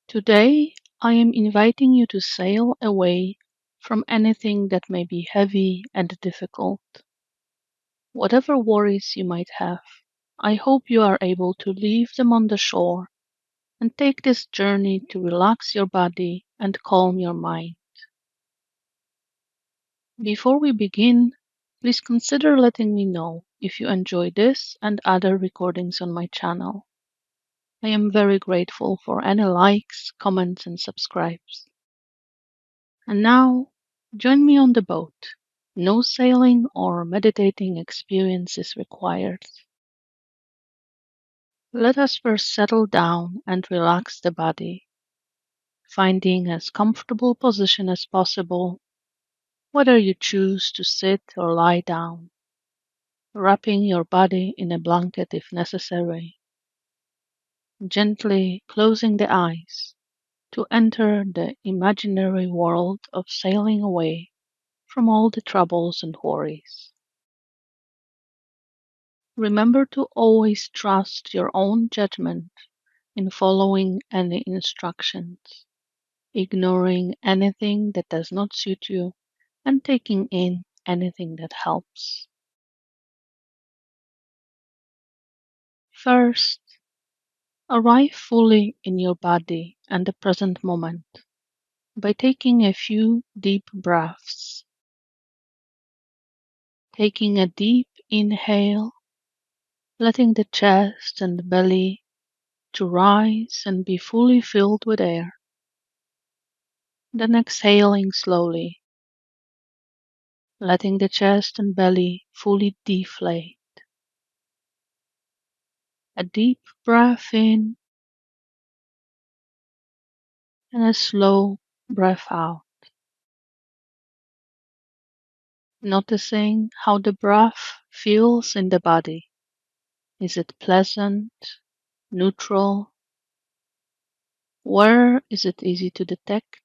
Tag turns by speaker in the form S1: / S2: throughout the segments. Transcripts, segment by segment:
S1: Today, I am inviting you to sail away from anything that may be heavy and difficult. Whatever worries you might have, I hope you are able to leave them on the shore and take this journey to relax your body and calm your mind. Before we begin, please consider letting me know if you enjoy this and other recordings on my channel. I am very grateful for any likes, comments, and subscribes. And now, join me on the boat. No sailing or meditating experience is required. Let us first settle down and relax the body, finding as comfortable position as possible, whether you choose to sit or lie down, wrapping your body in a blanket if necessary, gently closing the eyes to enter the imaginary world of sailing away from all the troubles and worries. Remember to always trust your own judgment in following any instructions, ignoring anything that does not suit you, and taking in anything that helps. First, arrive fully in your body and the present moment by taking a few deep breaths. Taking a deep inhale, letting the chest and belly to rise and be fully filled with air. Then exhaling slowly, letting the chest and belly fully deflate. A deep breath in and a slow breath out. Noticing how the breath feels in the body. Is it pleasant, neutral? Where is it easy to detect?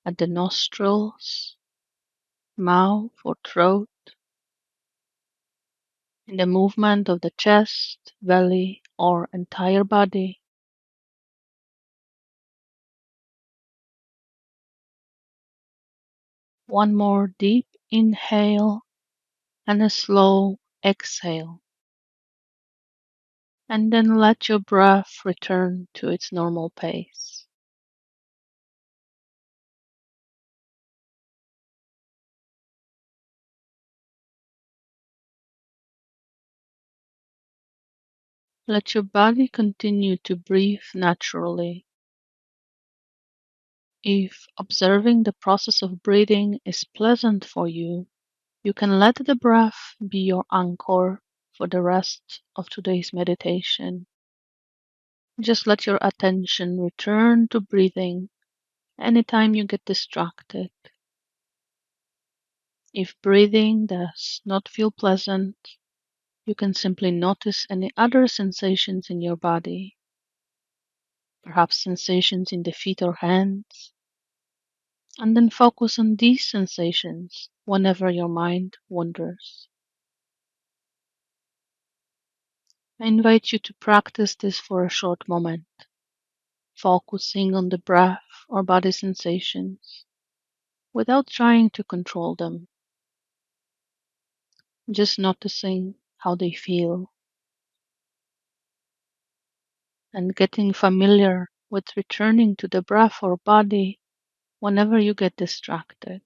S1: At the nostrils, mouth, or throat? In the movement of the chest, belly, or entire body? One more deep inhale and a slow exhale. And then let your breath return to its normal pace. Let your body continue to breathe naturally. If observing the process of breathing is pleasant for you, you can let the breath be your anchor for the rest of today's meditation. Just let your attention return to breathing anytime you get distracted. If breathing does not feel pleasant, you can simply notice any other sensations in your body, perhaps sensations in the feet or hands, and then focus on these sensations whenever your mind wanders. I invite you to practice this for a short moment, focusing on the breath or body sensations without trying to control them, just noticing how they feel and getting familiar with returning to the breath or body whenever you get distracted.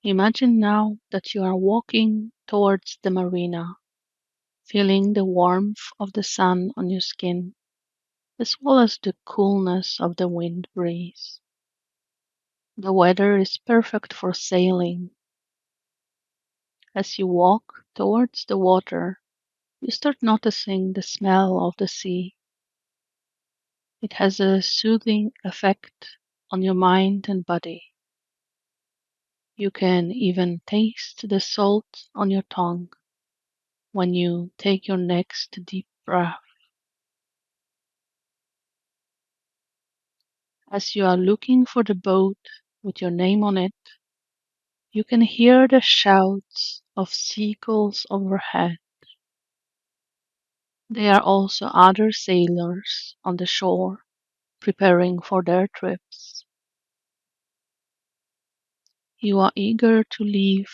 S1: Imagine now that you are walking towards the marina, feeling the warmth of the sun on your skin, as well as the coolness of the wind breeze. The weather is perfect for sailing. As you walk towards the water, you start noticing the smell of the sea. It has a soothing effect on your mind and body. You can even taste the salt on your tongue when you take your next deep breath. As you are looking for the boat with your name on it, you can hear the shouts of seagulls overhead. There are also other sailors on the shore preparing for their trips. You are eager to leave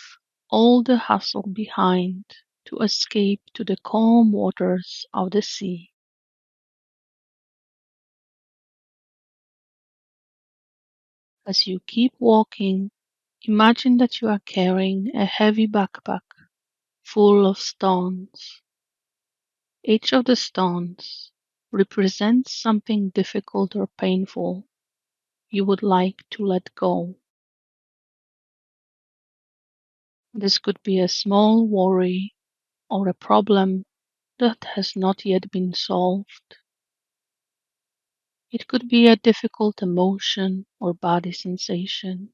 S1: all the hustle behind to escape to the calm waters of the sea. As you keep walking, imagine that you are carrying a heavy backpack full of stones. Each of the stones represents something difficult or painful you would like to let go. This could be a small worry or a problem that has not yet been solved. It could be a difficult emotion or body sensation,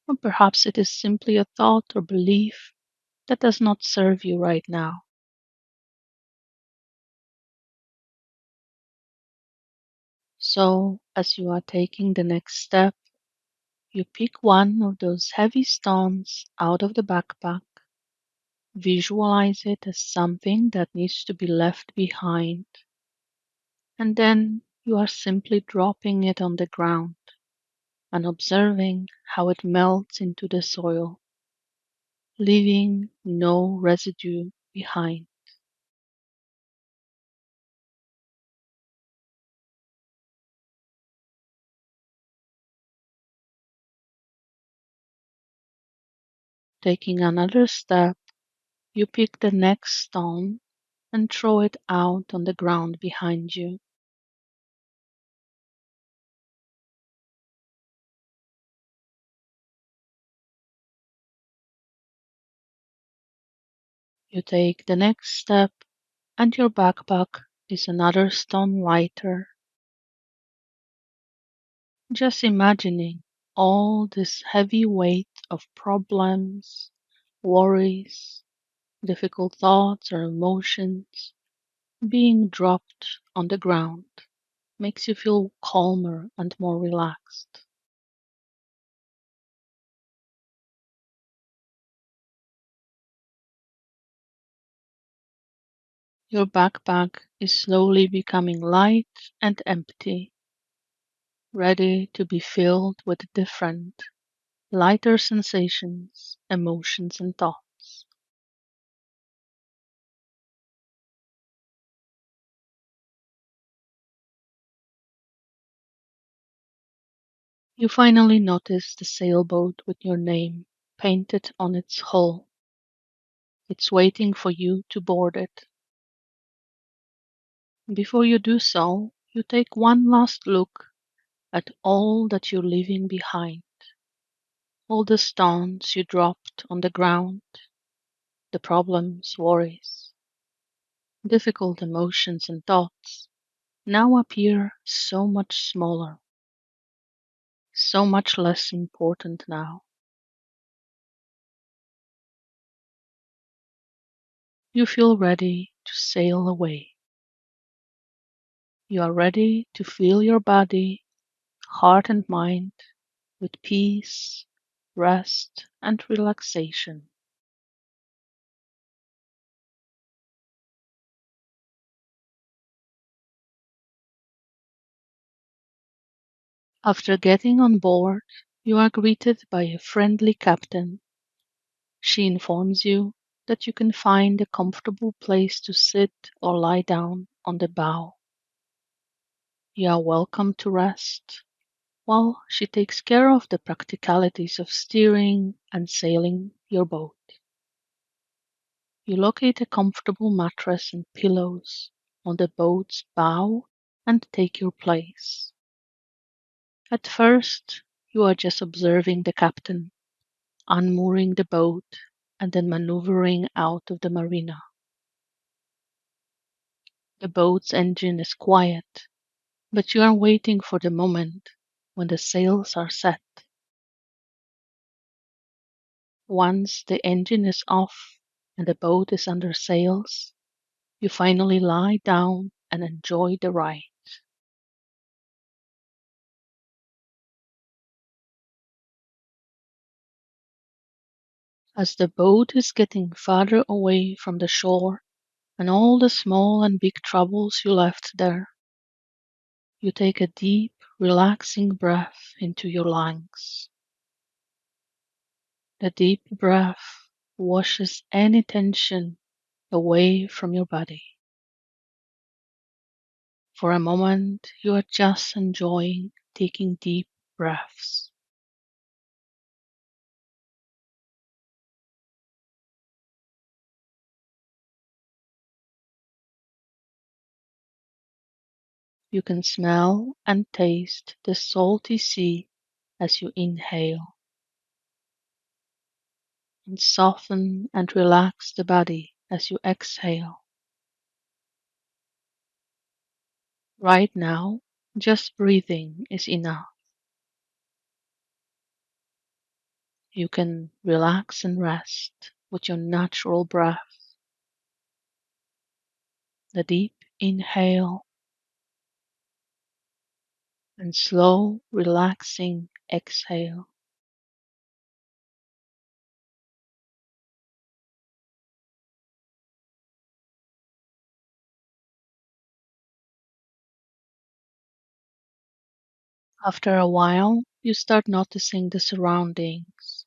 S1: or perhaps it is simply a thought or belief that does not serve you right now. So, as you are taking the next step, you pick one of those heavy stones out of the backpack, visualize it as something that needs to be left behind, and then you are simply dropping it on the ground and observing how it melts into the soil, leaving no residue behind. Taking another step, you pick the next stone and throw it out on the ground behind you. You take the next step, and your backpack is another stone lighter. Just imagining all this heavy weight of problems, worries, difficult thoughts, or emotions being dropped on the ground makes you feel calmer and more relaxed. Your backpack is slowly becoming light and empty, ready to be filled with different, lighter sensations, emotions, and thoughts. You finally notice the sailboat with your name painted on its hull. It's waiting for you to board it. Before you do so, you take one last look at all that you're leaving behind, all the stones you dropped on the ground, the problems, worries, difficult emotions, and thoughts now appear so much smaller, so much less important now. You feel ready to sail away. You are ready to fill your body, heart, and mind with peace, rest, and relaxation. After getting on board, you are greeted by a friendly captain. She informs you that you can find a comfortable place to sit or lie down on the bow. You are welcome to rest, while she takes care of the practicalities of steering and sailing your boat. You locate a comfortable mattress and pillows on the boat's bow and take your place. At first, you are just observing the captain, unmooring the boat, and then maneuvering out of the marina. The boat's engine is quiet, but you are waiting for the moment when the sails are set. Once the engine is off and the boat is under sails, you finally lie down and enjoy the ride. As the boat is getting farther away from the shore and all the small and big troubles you left there, you take a deep, relaxing breath into your lungs. The deep breath washes any tension away from your body. For a moment, you are just enjoying taking deep breaths. You can smell and taste the salty sea as you inhale, and soften and relax the body as you exhale. Right now, just breathing is enough. You can relax and rest with your natural breath, the deep inhale and slow, relaxing exhale. After a while, you start noticing the surroundings.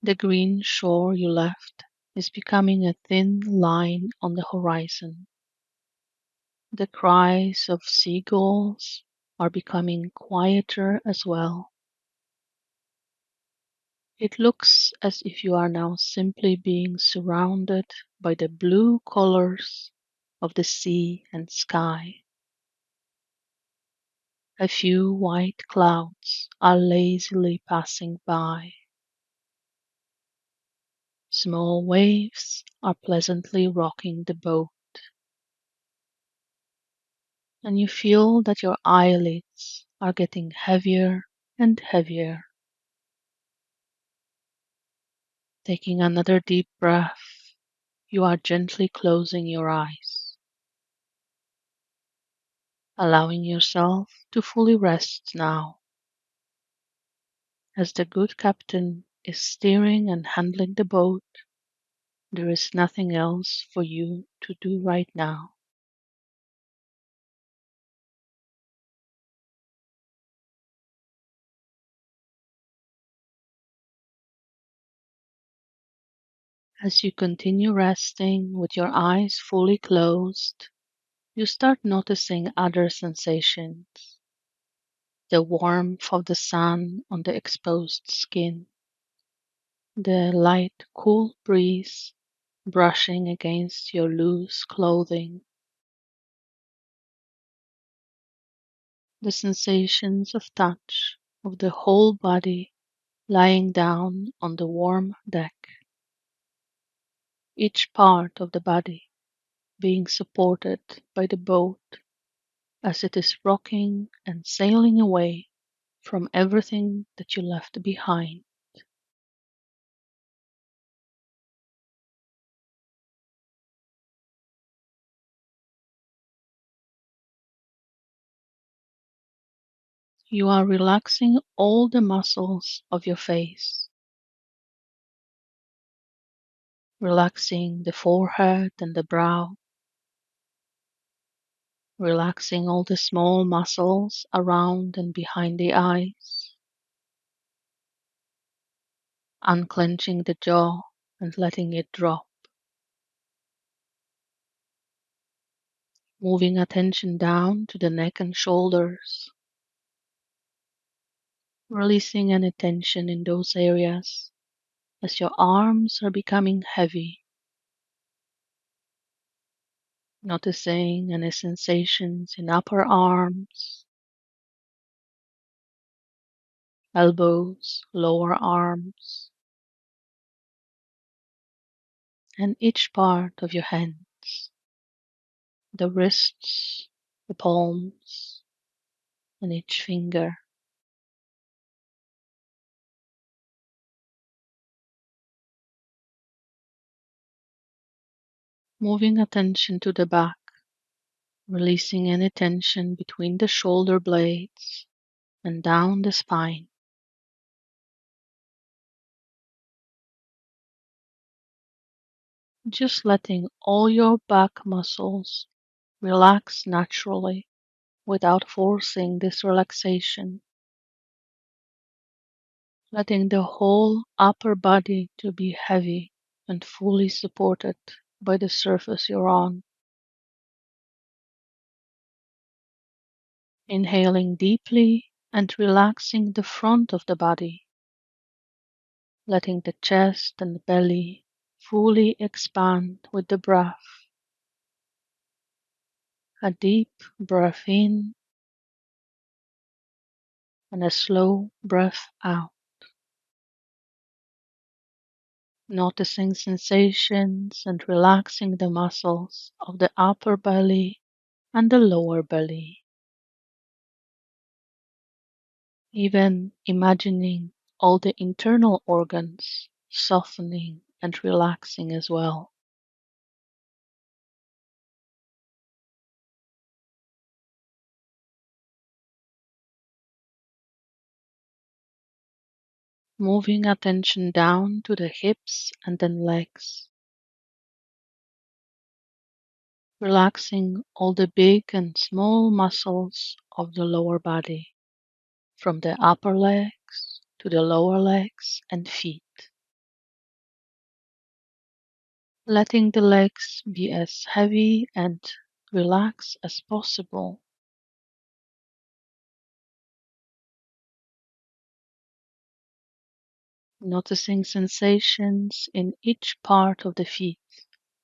S1: The green shore you left is becoming a thin line on the horizon. The cries of seagulls are becoming quieter as well. It looks as if you are now simply being surrounded by the blue colors of the sea and sky. A few white clouds are lazily passing by. Small waves are pleasantly rocking the boat, and you feel that your eyelids are getting heavier and heavier. Taking another deep breath, you are gently closing your eyes, allowing yourself to fully rest now, as the good captain is steering and handling the boat. There is nothing else for you to do right now. As you continue resting with your eyes fully closed, you start noticing other sensations. The warmth of the sun on the exposed skin, the light, cool breeze brushing against your loose clothing, the sensations of touch of the whole body lying down on the warm deck, each part of the body being supported by the boat as it is rocking and sailing away from everything that you left behind. You are relaxing all the muscles of your face, relaxing the forehead and the brow, relaxing all the small muscles around and behind the eyes, unclenching the jaw and letting it drop, moving attention down to the neck and shoulders, releasing any tension in those areas as your arms are becoming heavy, noticing any sensations in upper arms, elbows, lower arms, and each part of your hands, the wrists, the palms, and each finger. Moving attention to the back, releasing any tension between the shoulder blades and down the spine. Just letting all your back muscles relax naturally without forcing this relaxation. Letting the whole upper body to be heavy and fully supported by the surface you're on. Inhaling deeply and relaxing the front of the body, letting the chest and belly fully expand with the breath. A deep breath in and a slow breath out. Noticing sensations and relaxing the muscles of the upper belly and the lower belly. Even imagining all the internal organs softening and relaxing as well. Moving attention down to the hips and then legs. Relaxing all the big and small muscles of the lower body, from the upper legs to the lower legs and feet. Letting the legs be as heavy and relaxed as possible. Noticing sensations in each part of the feet,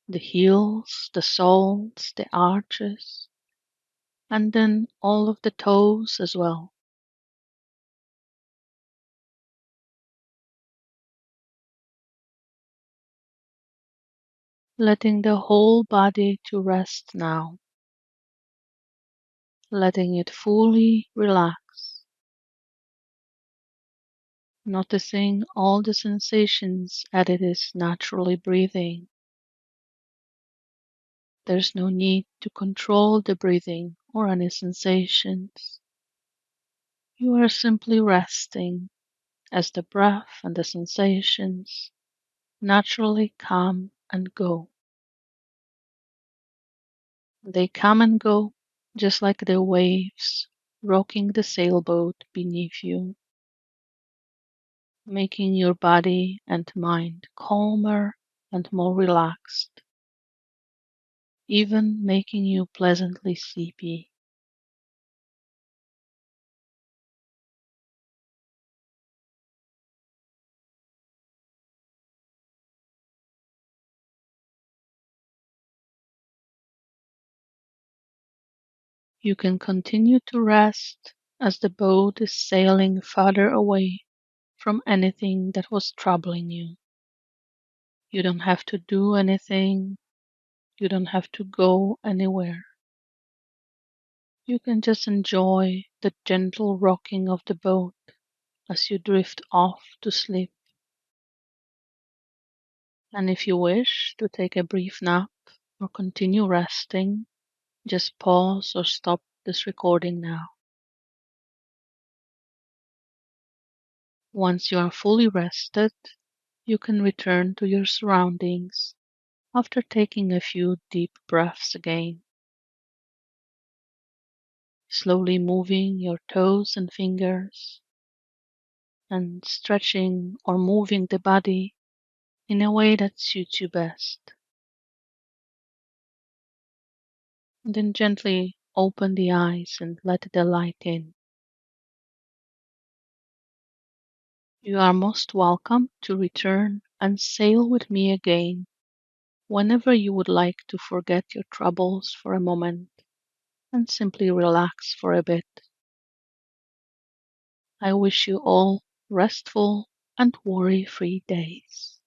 S1: the heels, the soles, the arches, and then all of the toes as well. Letting the whole body to rest now, letting it fully relax, noticing all the sensations as it is naturally breathing. There's no need to control the breathing or any sensations. You are simply resting as the breath and the sensations naturally come and go. They come and go just like the waves rocking the sailboat beneath you, making your body and mind calmer and more relaxed, even making you pleasantly sleepy. You can continue to rest as the boat is sailing farther away from anything that was troubling you. You don't have to do anything. You don't have to go anywhere. You can just enjoy the gentle rocking of the boat as you drift off to sleep. And if you wish to take a brief nap or continue resting, just pause or stop this recording now. Once you are fully rested, you can return to your surroundings after taking a few deep breaths again. Slowly moving your toes and fingers and stretching or moving the body in a way that suits you best. And then gently open the eyes and let the light in. You are most welcome to return and sail with me again whenever you would like to forget your troubles for a moment and simply relax for a bit. I wish you all restful and worry-free days.